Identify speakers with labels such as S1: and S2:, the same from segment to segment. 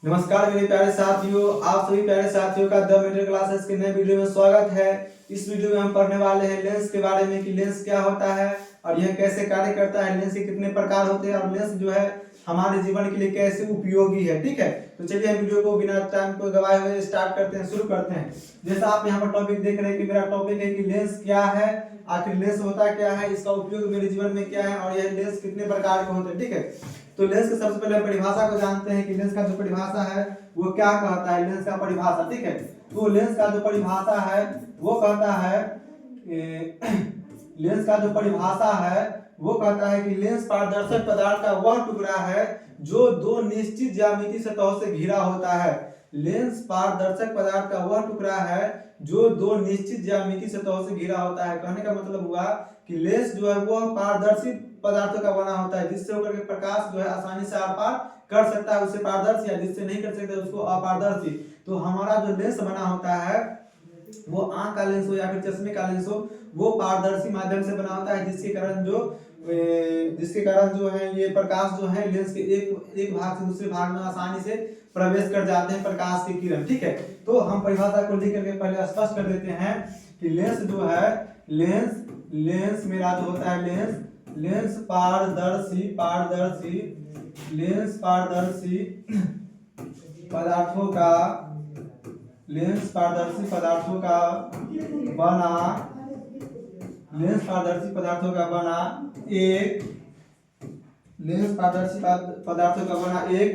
S1: नमस्कार मेरे प्यारे साथियों, आप सभी प्यारे साथियों का द मिडिल क्लासेस के नए वीडियो में स्वागत है। इस वीडियो में हम पढ़ने वाले हैं लेंस के बारे में कि लेंस क्या होता है और यह कैसे कार्य करता है, लेंस के कितने प्रकार होते हैं और लेंस जो है हमारे जीवन के लिए कैसे उपयोगी है। ठीक है, तो चलिए हम वीडियो को बिना टाइम को गवाए हुए स्टार्ट करते हैं, शुरू करते हैं। जैसा आप यहाँ पर टॉपिक देख रहे हैं कि मेरा टॉपिक है कि लेंस क्या है, आखिर लेंस होता क्या है, इसका उपयोग मेरे जीवन में क्या है और यह लेंस कितने प्रकार के होते हैं। ठीक है, तो लेंस के सबसे पहले परिभाषा को जानते हैं कि लेंस का जो परिभाषा है वो क्या कहता है। लेंस का परिभाषा, ठीक है, तो लेंस का जो परिभाषा है वो कहता है लेंस का जो परिभाषा है वो कहता है कि लेंस पारदर्शक पदार्थ का वह टुकड़ा है जो दो निश्चित ज्यामितीय सतहों से घिरा होता है। लेंस पारदर्शक पदार्थ का वह टुकड़ा है जो दो निश्चित ज्यामितीय सतहों से घिरा होता है। कहने का मतलब हुआ कि लेंस जो है वो पारदर्शी पदार्थों का बना होता है जिससे होकर के प्रकाश जो है आसानी से आर पार कर सकता है, उसे पारदर्शी, या जिससे नहीं कर सकता उसको अपारदर्शी। तो हमारा जो लेंस बना होता है वो आंख का लेंस हो या फिर चश्मे का लेंस हो, वो पारदर्शी माध्यम से बना होता है जिसके कारण जो है ये प्रकाश जो है लेंस के एक भाग से दूसरे भाग में आसानी से प्रवेश कर जाते हैं प्रकाश के किरण। ठीक है, तो हम परिभाषा को लिख करके पहले स्पष्ट कर देते हैं कि लेंस जो है लेंस मेरा जो होता है लेंस पारदर्शी पदार्थों का एक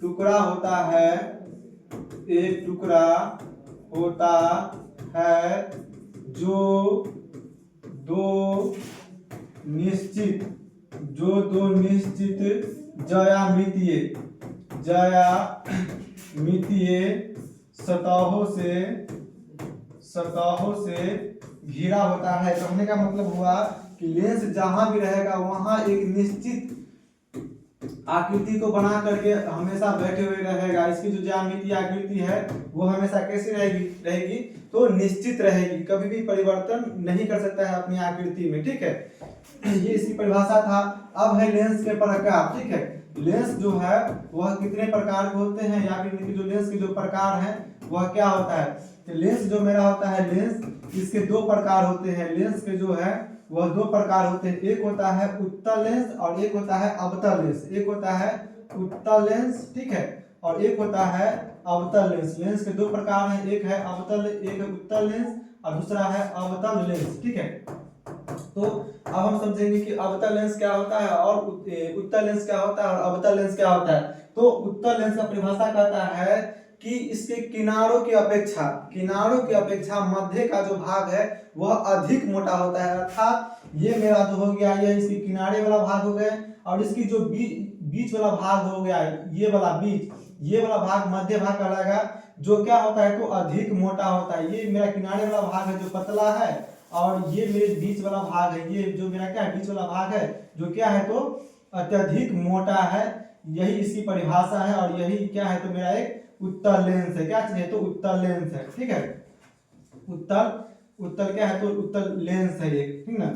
S1: टुकड़ा होता है जो दो निश्चित ज्यामितीय सतहों से घिरा होता है। कहने का मतलब हुआ कि लेंस जहां भी रहेगा वहां एक निश्चित आकृति को बना करके हमेशा बैठे हुए रहेगा। इसकी जो ज्यामितीय आकृति है वो हमेशा कैसी रहेगी तो निश्चित रहेगी, कभी भी परिवर्तन नहीं कर सकता है अपनी आकृति में। ठीक है, ये इसकी परिभाषा था। अब है लेंस के प्रकार। ठीक है, लेंस जो है वह कितने प्रकार के होते हैं या फिर जो लेंस के जो प्रकार हैं वह क्या होता है। तो लेंस जो मेरा होता है लेंस, इसके दो प्रकार होते हैं। लेंस के जो है वह दो प्रकार होते हैं, एक होता है उत्तल लेंस और एक होता है अवतल लेंस। एक होता है उत्तल लेंस, ठीक है, और एक होता है अवतल लेंस। लेंस के दो प्रकार हैं, एक है उत्तल लेंस और दूसरा है अवतल लेंस। ठीक है, तो अब हम समझेंगे कि अवतल लेंस क्या होता है और उत्तल लेंस क्या होता है और अवतल लेंस क्या होता है। तो उत्तल लेंस का परिभाषा कहता है कि इसके किनारों की अपेक्षा मध्य का जो भाग है वह अधिक मोटा होता है। अर्थात ये मेरा जो हो गया ये इसके किनारे वाला भाग हो गया और इसकी जो बीच वाला भाग हो गया ये वाला भाग मध्य भाग कहलाएगा, जो क्या होता है तो अधिक मोटा होता है। ये मेरा किनारे वाला भाग है जो पतला है और ये मेरे बीच वाला भाग है, ये जो मेरा क्या है बीच वाला भाग है जो क्या है तो अत्यधिक मोटा है। यही इसकी परिभाषा है और यही क्या है तो मेरा एक उत्तल लेंस है। क्या चीज है तो उत्तल लेंस है। ठीक है, उत्तल क्या है तो उत्तल लेंस है ये, ठीक ना।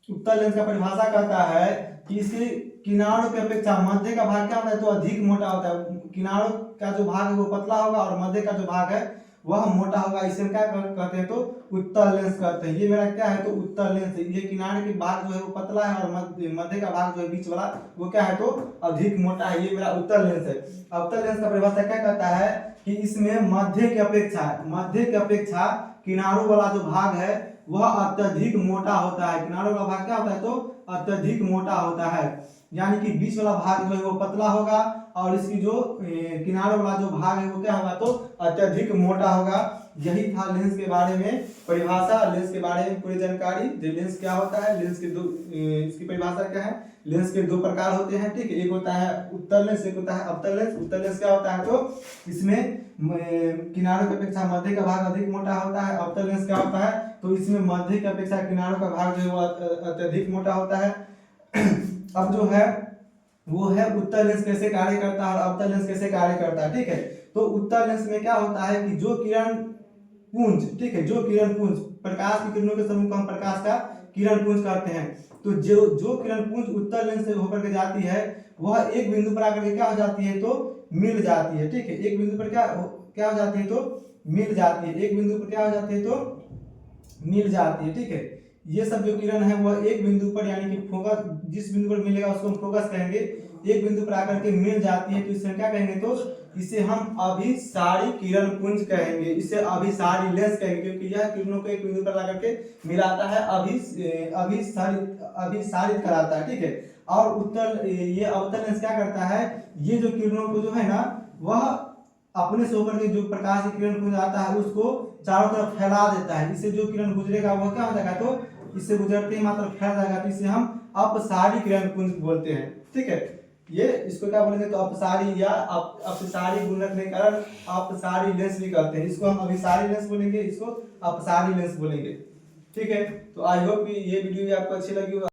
S1: उत्तल लेंस का परिभाषा कहता है कि इसके किनारों की अपेक्षा मध्य का भाग क्या होता है तो अधिक मोटा होता है। किनारों का जो भाग है वो पतला होगा और मध्य का जो भाग है वह मोटा होगा। इसे हम क्या कहते हैं तो उत्तल लेंस कहते हैं। ये मेरा क्या है तो उत्तल लेंस है। ये किनारे के भाग जो है वो पतला है और मध्य का भाग जो है बीच वाला वो क्या है तो अधिक मोटा है। ये मेरा उत्तल लेंस है। अवतल लेंस का परिभाषा क्या कहता है कि इसमें मध्य की अपेक्षा किनारों वाला जो भाग है वह अत्यधिक मोटा होता है। किनारों वाला भाग क्या होता है तो अत्यधिक मोटा होता है, यानी कि बीच वाला भाग जो है वो पतला होगा और इसकी जो किनारे वाला जो भाग है वो क्या होगा तो अत्यधिक मोटा होगा। यही था लेंस के बारे में परिभाषा। लेंस के बारे में पूरी जानकारी, लेंस क्या होता है, लेंस के दो इसकी परिभाषा क्या है। लेंस के दो प्रकार होते हैं, ठीक है, एक होता है उत्तल लेंस, एक होता है अवतल लेंस। उत्तल लेंस क्या होता है तो इसमें किनारों की अपेक्षा मध्य का भाग अधिक मोटा होता है। अवतल लेंस क्या होता है तो इसमें मध्य की अपेक्षा किनारों का भाग जो है वो अत्यधिक मोटा होता है। अब जो है वो है उत्तल लेंस कैसे कार्य करता है और अवतल लेंस कैसे कार्य करता है। ठीक है, तो उत्तल लेंस में क्या होता है कि जो किरण पुंज, ठीक है, जो किरण पुंज प्रकाश की किरणों के समूह को हम प्रकाश का किरण पुंज कहते हैं। तो जो किरण पुंज उत्तल लेंस से होकर के जाती है वह एक बिंदु पर आकर के क्या हो जाती है, तो मिल जाती है। ठीक है, एक बिंदु पर क्या हो जाती है, तो मिल जाती है। एक बिंदु पर क्या हो जाती है, तो मिल जाती है। ठीक है, ये सब जो किरण है वह एक बिंदु पर यानी कि फोकस, जिस बिंदु पर मिलेगा उसको हम फोकस कहेंगे, एक बिंदु पर आकर के मिल जाती है, तो इसे हम क्या कहेंगे, तो इसे हम अभिसारी किरण पुंज कहेंगे, इसे अभिसारी लेंस कहेंगे, क्योंकि यह किरणों को एक बिंदु पर लाकर के मिलाता है, अभिसारित कराता है। ठीक है, और उत्तर ये अवतल लेंस क्या करता है, ये जो किरणों को जो है ना वह अपने से होकर के जो प्रकाश की किरण पुंज आता है उसको चारों तरफ फैला देता है। इससे जो किरण गुजरेगा वह क्या हो जाएगा, तो इससे गुजरते ही मात्र फैल जाएगा, तो इसे हम अपसारी किरण पुंज बोलते हैं। ठीक है, ये इसको क्या बोलेंगे, तो अपसारी या अपसारी गुणक के कारण अपसारी लेंस भी कहते हैं। इसको हम अभिसारी लेंस बोलेंगे, इसको अपसारी लेंस बोलेंगे। ठीक है, तो आई होप कि ये वीडियो भी आपको अच्छी लगी होगी।